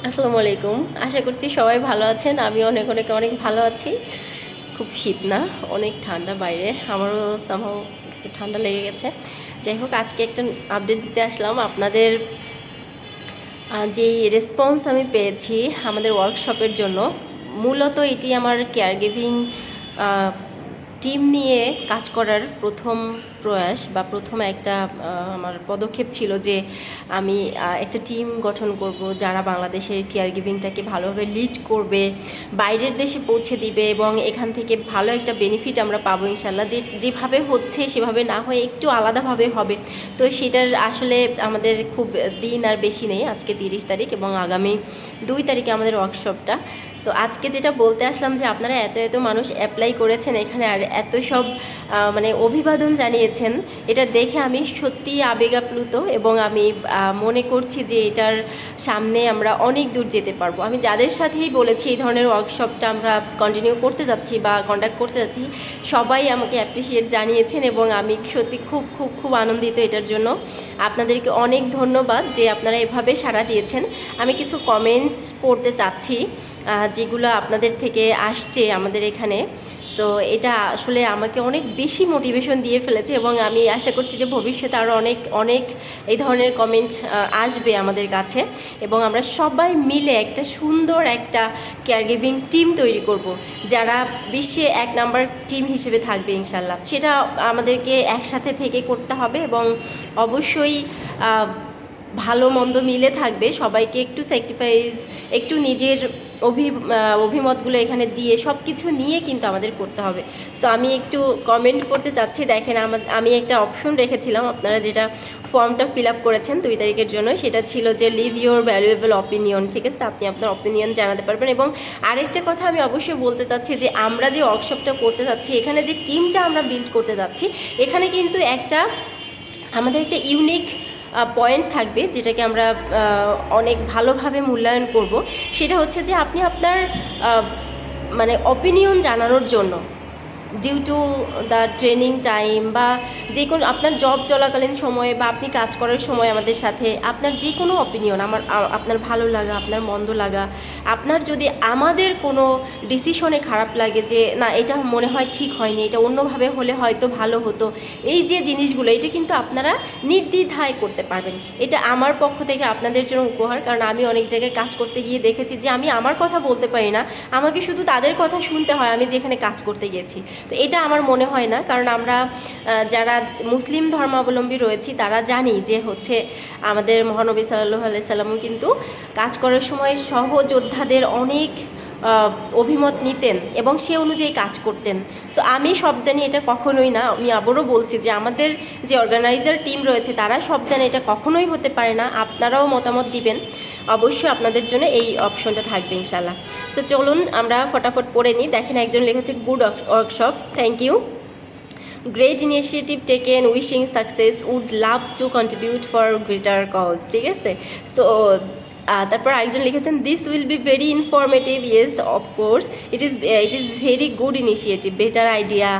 আসসালামু আলাইকুম। আশা করছি সবাই ভালো আছেন। আমি অনেক অনেক অনেক ভালো আছি। খুব শীত না, অনেক ঠান্ডা বাইরে। আমারও সামহাও কিছু ঠান্ডা লেগে গেছে। যাই হোক, আজকে একটা আপডেট দিতে আসলাম আপনাদের। যেই রেসপন্স আমি পেয়েছি আমাদের ওয়ার্কশপের জন্য, মূলত এটি আমার কেয়ার গিভিং টিম নিয়ে কাজ করার প্রথম প্রয়াস বা প্রথম একটা আমার পদক্ষেপ ছিল যে আমি একটা টিম গঠন করব যারা বাংলাদেশের কেয়ার গিভিংটাকে ভালোভাবে লিড করবে, বাইরের দেশে পৌঁছে দিবে এবং এখান থেকে ভালো একটা বেনিফিট আমরা পাবো ইনশাল্লাহ। যেভাবে হচ্ছে সেভাবে না হয়ে একটু আলাদাভাবে হবে। তো সেটার আসলে আমাদের খুব দিন আর বেশি নেই, আজকে 30 তারিখ এবং আগামী 2 তারিখে আমাদের ওয়ার্কশপটা। সো আজকে যেটা বলতে আসলাম যে আপনারা এত এত মানুষ অ্যাপ্লাই করেছেন এখানে আর এত সব মানে অভিবাদন জানিয়েছেন, এটা দেখে আমি সত্যিই আবেগাপ্লুত এবং আমি মনে করছি যে এটার সামনে আমরা অনেক দূর যেতে পারবো। আমি যাদের সাথেই বলেছি এই ধরনের ওয়ার্কশপটা আমরা কন্টিনিউ করতে যাচ্ছি বা কন্ডাক্ট করতে যাচ্ছি, সবাই আমাকে অ্যাপ্রিসিয়েট জানিয়েছেন এবং আমি সত্যি খুব খুব খুব আনন্দিত এটার জন্য। আপনাদেরকে অনেক ধন্যবাদ যে আপনারা এভাবে সাড়া দিয়েছেন। আমি কিছু কমেন্টস পড়তে চাচ্ছি যেগুলো আপনাদের থেকে আসছে আমাদের এখানে। সো এটা আসলে আমাকে অনেক বেশি মোটিভেশন দিয়ে ফেলেছে এবং আমি আশা করছি যে ভবিষ্যতে আরও অনেক অনেক এই ধরনের কমেন্ট আসবে আমাদের কাছে এবং আমরা সবাই মিলে একটা সুন্দর একটা কেয়ার গিভিং টিম তৈরি করব যারা বিশ্বে 1 নাম্বার টিম হিসেবে থাকবে ইনশাল্লাহ। সেটা আমাদেরকে একসাথে থেকে করতে হবে এবং অবশ্যই ভালো মন্দ মিলে থাকবে। সবাইকে একটু স্যাক্রিফাইস, একটু নিজের অভিমতগুলো এখানে দিয়ে সব কিছু নিয়ে কিন্তু আমাদের করতে হবে। সো আমি একটু কমেন্ট করতে চাচ্ছি। দেখেন, আমি একটা অপশন রেখেছিলাম, আপনারা যেটা ফর্মটা ফিল আপ করেছেন 2 তারিখের জন্য, সেটা ছিল যে লিভ ইউর ভ্যালুয়েবল অপিনিয়ন। ঠিক আছে, আপনি আপনার অপিনিয়ন জানাতে পারবেন। এবং আরেকটা কথা আমি অবশ্যই বলতে চাচ্ছি যে আমরা যে ওয়ার্কশপটা করতে যাচ্ছি, এখানে যে টিমটা আমরা বিল্ড করতে যাচ্ছি, এখানে কিন্তু আমাদের একটা ইউনিক পয়েন্ট থাকবে যেটাকে আমরা অনেক ভালোভাবে মূল্যায়ন করব। সেটা হচ্ছে যে আপনি আপনার মানে অপিনিয়ন জানানোর জন্য due to the training time বা যে কোনো আপনার জব চলাকালীন সময়ে বা আপনি কাজ করার সময় আমাদের সাথে আপনার যে কোনো অপিনিয়ন, আপনার ভালো লাগা, আপনার মন্দ লাগা, আপনার যদি আমাদের কোনো ডিসিশনে খারাপ লাগে যে না এটা মনে হয় ঠিক হয়নি, এটা অন্যভাবে হলে হয়তো ভালো হতো, এই যে জিনিসগুলো এটা কিন্তু আপনারা নির্দ্বিধায় করতে পারবেন। এটা আমার পক্ষ থেকে আপনাদের জন্য উপহার, কারণ আমি অনেক জায়গায় কাজ করতে গিয়ে দেখেছি যে আমি আমার কথা বলতে পারি না, আমাকে শুধু তাদের কথা শুনতে হয় আমি যেখানে কাজ করতে গেছি। তো এটা আমার মনে হয় না, কারণ আমরা যারা মুসলিম ধর্মাবলম্বী রয়েছি তারা জানি যে হচ্ছে আমাদের মহানবী সাল্লাল্লাহু আলাইহি সাল্লামও কিন্তু কাজ করার সময় সহযোদ্ধাদের অনেক অভিমত নিতেন এবং সে অনুযায়ী কাজ করতেন। সো আমি সব জানি এটা কখনোই না, আমি আবারও বলছি যে আমাদের যে অর্গানাইজার টিম রয়েছে তারা সব জানে এটা কখনোই হতে পারে না। আপনারাও মতামত দিবেন, অবশ্যই আপনাদের জন্য এই অপশনটা থাকবে ইনশাল্লাহ। সো চলুন আমরা ফটাফট পড়ে নিই। দেখেন, একজন লিখেছে good workshop, thank you, great initiative taken, wishing success, would love to contribute for greater cause. ঠিক আছে, সো তারপর আরেকজন লিখেছেন this will be very informative. Yes, of course it is very good initiative, better idea,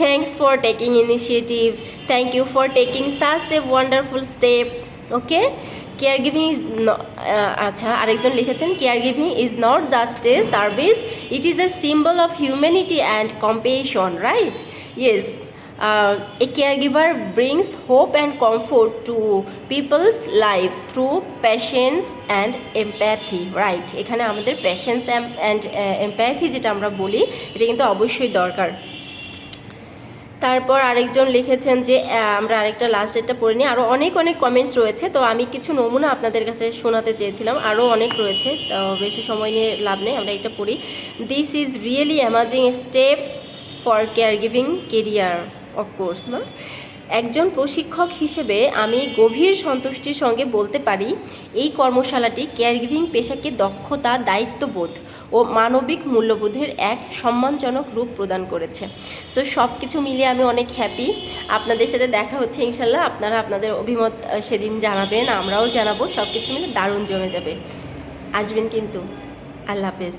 thanks for taking initiative, thank you for taking such a wonderful step. Okay, care giving is আচ্ছা, আরেকজন লিখেছেন care giving is not just a service, it is a symbol of humanity and কম্পেশন, right? Yes, a caregiver brings hope and comfort to people's lives through patience and empathy, right? এখানে আমাদের patience and empathy যেটা আমরা বলি এটা কিন্তু অবশ্যই দরকার। তারপর আরেকজন লিখেছেন যে আমরা আরেকটা লাস্ট ডেটটা পড়ে নিই, আরও অনেক অনেক কমেন্টস রয়েছে, তো আমি কিছু নমুনা আপনাদের কাছে শোনাতে চেয়েছিলাম, আরও অনেক রয়েছে, তো বেশি সময় নিয়ে লাভ নেই, আমরা এটা পড়ি। This is really amazing steps for care giving career, of course না। একজন প্রশিক্ষক হিসেবে আমি গভীর সন্তুষ্টির সঙ্গে বলতে পারি এই কর্মশালাটি কেয়ার গিভিং পেশাকে দক্ষতা, দায়িত্ববোধ ও মানবিক মূল্যবোধের এক সম্মানজনক রূপ প্রদান করেছে। সো সব কিছু মিলিয়ে আমি অনেক হ্যাপি। আপনাদের সাথে দেখা হচ্ছে ইনশাল্লাহ, আপনারা আপনাদের অভিমত সেদিন জানাবেন, আমরাও জানাবো, সব কিছু মিলে দারুণ জমে যাবে। আসবেন কিন্তু। আল্লাহ হাফেজ।